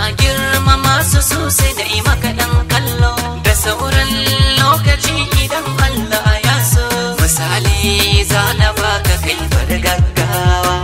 na girmama su sosai da yi maka ɗan kallo da sauran lokaci idan Allah ya so. Misali za na baka kai bar gaggawa.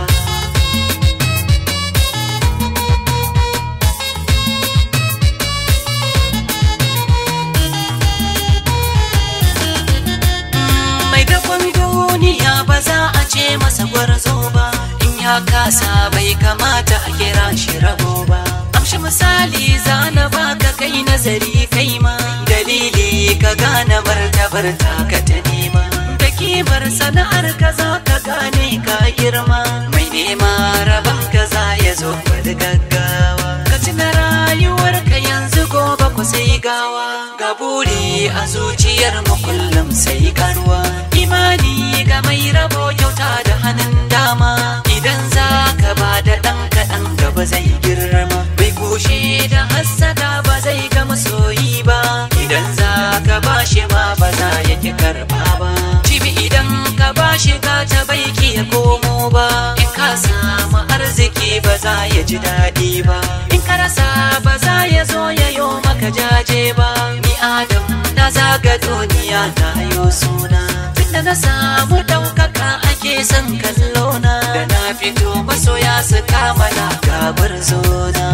Mai dakon duniya ba za a ce masa gwarzo ba, in ya kasa bai kamata a kira shi rago ba. Amshi misali za na baka kai nazari kai ma, dalili ka gane martabar taka ta nema, da kimar sana'ar ka za ka gane ka girma. Mai nema rabon ka za ya zo da gaggawa, ka tuna rayuwar ka yanzu gobe ku sai gawa. Ga buri a zuciyar mu kullum sai karuwa, imani ga mai rabo kyauta da hannun dama. Idan za ka ba da ɗan kaɗan gaba zai girma, bai kushe da hassada ba zai ga masoyi ba. Idan za ka ba shi ma ba za ya ki karɓa ba, cibi idan ka ba shi ka ta bai ki ya komo ba. In ka samu arziki ba za ya ji daɗi ba, in ka rasa ba za ya zo ya yo maka jaje ba. Ni Adam na zaga duniya na yo suna, tunda na samu ɗaukaka ake son kallona, da na fito masoya su kama na gabar zona.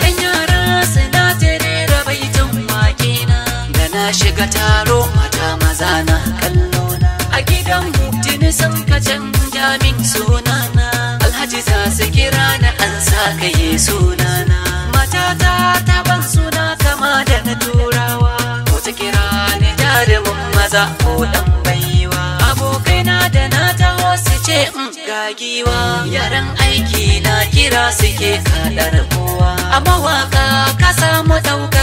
Ɗan yara suna tere baitin wake na, da na shiga taro mata maza na kallona. A gidan tuni sun ka canja min sunana, Alhaji za su kira na an sa kaye sunana. Matata ta ban suna kama da na turawa, ko ta kira ni jarumin maza ko ɗan baiwa. Abokaina da na taho su ce gagiwa, yaran aiki na kira suke kaɗar kowa. A mawaka ka samu ɗauka